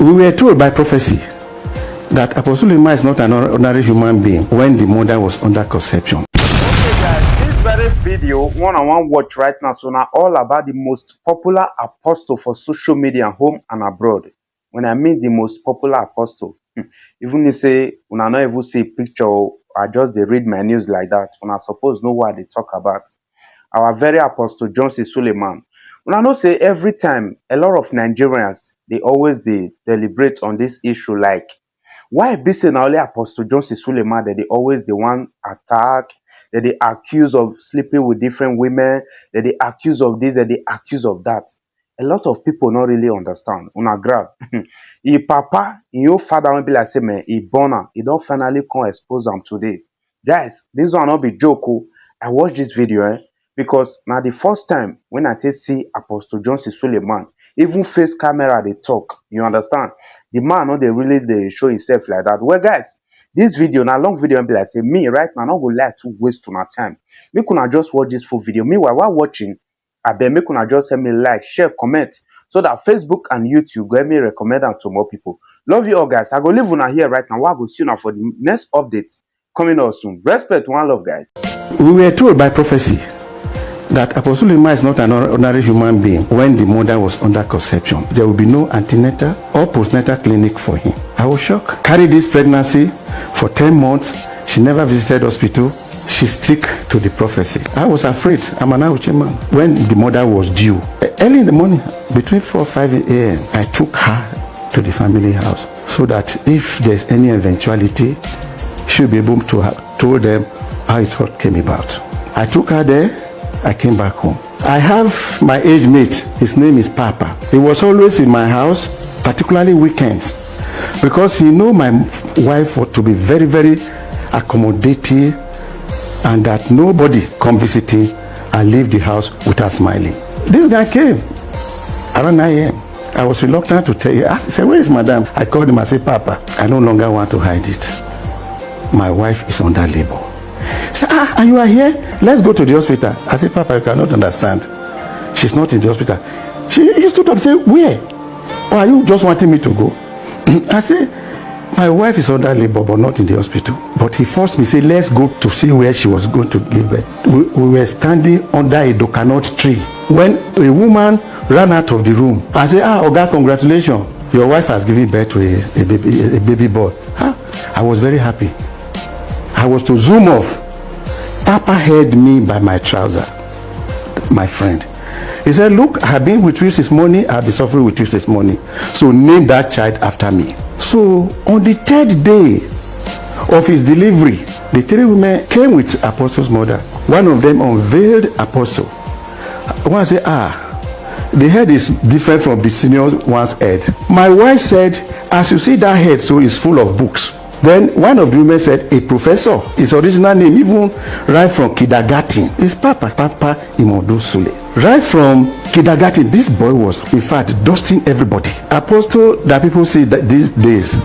We were told by prophecy that Apostle Suleman is not an ordinary human being when the mother was under conception. Okay guys, this very video one-on-one watch right now, so now all about the most popular apostle for social media home and abroad. When I mean the most popular apostle, even you say when I not even see a picture, I just they read my news like that, when I suppose know what they talk about. Our very apostle Johnson Suleman. When I know say every time a lot of Nigerians they always they deliberate on this issue, like why be say now only Apostle Johnson Suleman that they always the one attack, that they accuse of sleeping with different women, that they accuse of this, that they accuse of that. A lot of people not really understand. Una grab. He papa, your father will be like say man, he born, he don't finally come expose them today. Guys, this one not be joke. I watched this video, because now the first time when I take see Apostle Johnson Suleman, even face camera they talk. You understand? The man no they really they show himself like that. Well guys, this video now long video and be like say me right now not go like to waste on our time. Me could just watch this full video. Meanwhile while watching, I bet me could just help me like, share, comment, so that Facebook and YouTube go help me recommend them to more people. Love you all guys. I go leave una here right now. I go see you now for the next update coming out soon. Respect, one love guys. We were told by prophecy that Apostle Suleman is not an ordinary human being when the mother was under conception. There will be no antenatal or postnatal clinic for him. I was shocked. Carried this pregnancy for 10 months. She never visited hospital. She stick to the prophecy. I was afraid. I'm an Auchi man. When the mother was due, early in the morning, between 4 or 5 a.m., I took her to the family house so that if there's any eventuality, she'll be able to have told them how it all came about. I took her there. I came back home. I have my age mate. His name is Papa. He was always in my house, particularly weekends, because he know my wife to be very, very accommodating, and that nobody come visiting and leave the house without smiling. This guy came around 9 a.m. I was reluctant to tell you. I said, where is madam? I called him and said, Papa, I no longer want to hide it. My wife is under labor. He said, and you are here? Let's go to the hospital. I said, Papa, you cannot understand. She's not in the hospital. He stood up and said, where? Or are you just wanting me to go? I said, my wife is under labor, but not in the hospital. But he forced me, say, let's go to see where she was going to give birth. We were standing under a coconut tree when a woman ran out of the room. I said, Oga, congratulations. Your wife has given birth to a baby boy. I was very happy. I was to zoom off. Papa held me by my trouser, my friend. He said, look, I have been with you this morning, I'll be suffering with you this morning. So name that child after me. So on the 3rd day of his delivery, the 3 women came with Apostle's mother. One of them unveiled Apostle. One said, the head is different from the senior one's head. My wife said, as you see that head, so it's full of books. Then one of the women said, a professor. His original name, even right from kindergarten, is Papa Imodu Sule. Right from kindergarten, this boy was, in fact, dusting everybody. Apostle, that people say that these days,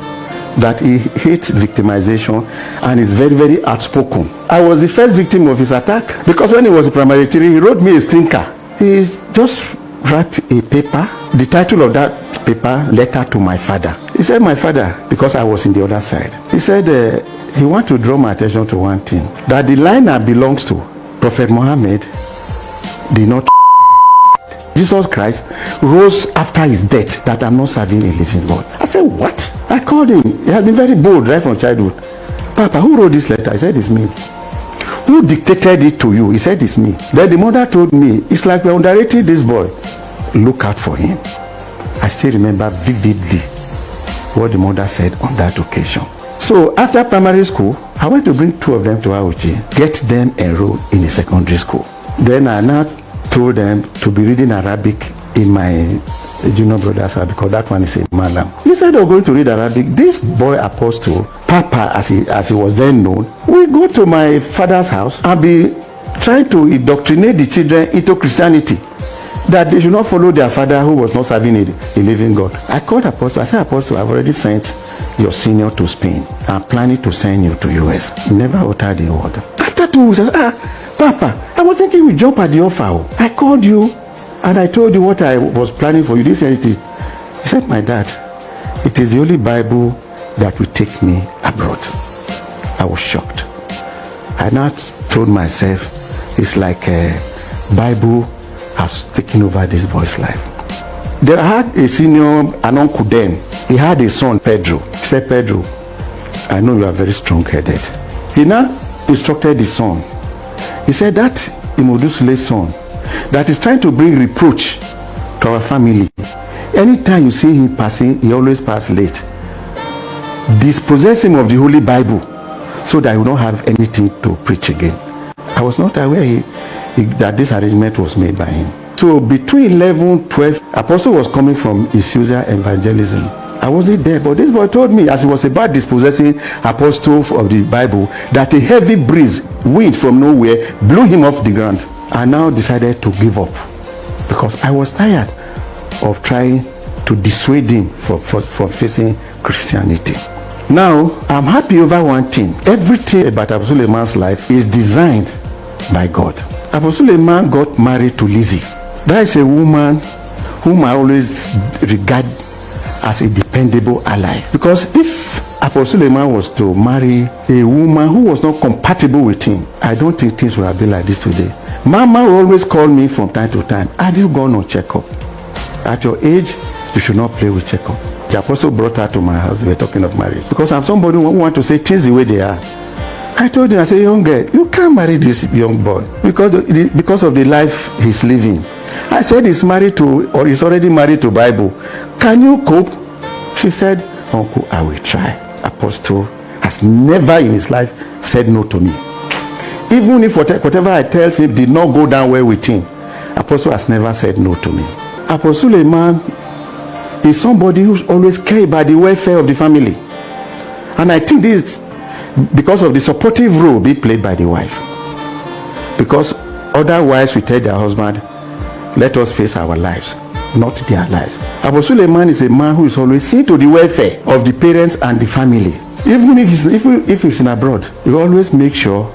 that he hates victimization and is very, very outspoken. I was the first victim of his attack, because when he was in primary 3, he wrote me a stinker. He just wrote a paper. The title of that paper, Letter to My Father. He said, my father, because I was in the other side. He said, he want to draw my attention to one thing, that the line that belongs to Prophet Muhammad did not. Jesus Christ rose after his death, that I'm not serving a living God. I said, what? I called him. He has been very bold right from childhood. Papa, who wrote this letter? I said, it's me. Who dictated it to you? He said, it's me. Then the mother told me, it's like we're underrating this boy. Look out for him. I still remember vividly what the mother said on that occasion. So after primary school, I went to bring 2 of them to Auchi, get them enrolled in a secondary school. Then I now told them to be reading Arabic in my junior brother's house, because that one is a Malam. Instead of going to read Arabic, this boy Apostle, Papa as he was then known, we go to my father's house and be trying to indoctrinate the children into Christianity, that they should not follow their father who was not serving a living God. I called Apostle. I said, Apostle, I've already sent your senior to Spain. I'm planning to send you to US. Never uttered the word. After 2 weeks, I said, Papa, I was thinking we jump at the offer. I called you and I told you what I was planning for you. This anything. He said, my dad, It is the only Bible that will take me abroad. I was shocked. I now told myself, it's like a Bible has taken over this boy's life. There had a senior, an uncle then. He had a son, Pedro. He said, Pedro, I know you are very strong-headed. He now instructed his son. He said that Imodusule's son that is trying to bring reproach to our family. Anytime you see him passing, he always passes late. Dispossess him of the Holy Bible so that he will not have anything to preach again. I was not aware that this arrangement was made by him. So between 11, 12, Apostle was coming from Isusa evangelism. I wasn't there, but this boy told me as he was about dispossessing Apostle of the Bible that a heavy breeze, wind from nowhere, blew him off the ground. I now decided to give up because I was tired of trying to dissuade him from facing Christianity. Now, I'm happy over one thing. Everything about Apostle Suleman's life is designed by God. Apostle Suleman got married to Lizzie. That is a woman whom I always regard as a dependable ally. Because if Apostle Suleman was to marry a woman who was not compatible with him, I don't think things would have been like this today. Mama will always call me from time to time. Have you gone on checkup? At your age, you should not play with checkup. The apostle brought her to my house. We were talking of marriage. Because I'm somebody who wants to say things the way they are. I told him, I said, young girl, you can't marry this young boy because of the life he's living. I said he's married to, or he's already married to Bible. Can you cope? She said, Uncle, I will try. Apostle has never in his life said no to me. Even if whatever I tell him did not go down well with him, Apostle has never said no to me. Apostle Suleman is somebody who's always cared about the welfare of the family. And I think this is because of the supportive role being played by the wife. Because other wives will tell their husband, let us face our lives, not their lives. Apostle Suleman is a man who is always seen to the welfare of the parents and the family. Even if he's in abroad, he always make sure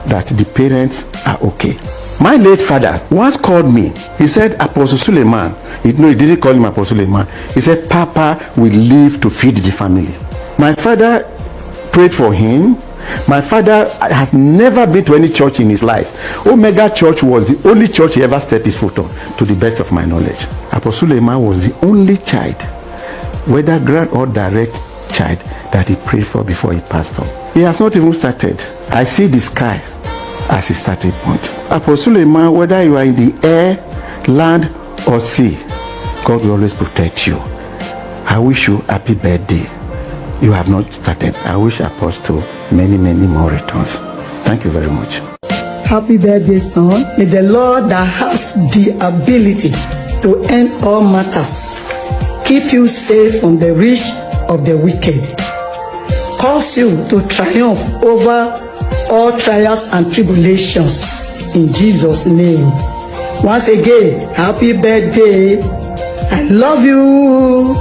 that the parents are okay. My late father once called me. He said, Apostle Suleman. No, he didn't call him Apostle Suleman. He said, Papa will live to feed the family. My father prayed for him. My father has never been to any church in his life. Omega Church was the only church he ever stepped his foot on, to the best of my knowledge. Apostle Suleman was the only child, whether grand or direct child, that he prayed for before he passed on. He has not even started. I see the sky as a starting point. Apostle Suleman, whether you are in the air, land, or sea, God will always protect you. I wish you happy birthday. You have not started. I wish Apostle many, many more returns. Thank you very much. Happy birthday, son. May the Lord that has the ability to end all matters keep you safe from the reach of the wicked. Cause you to triumph over all trials and tribulations in Jesus' name. Once again, happy birthday. I love you.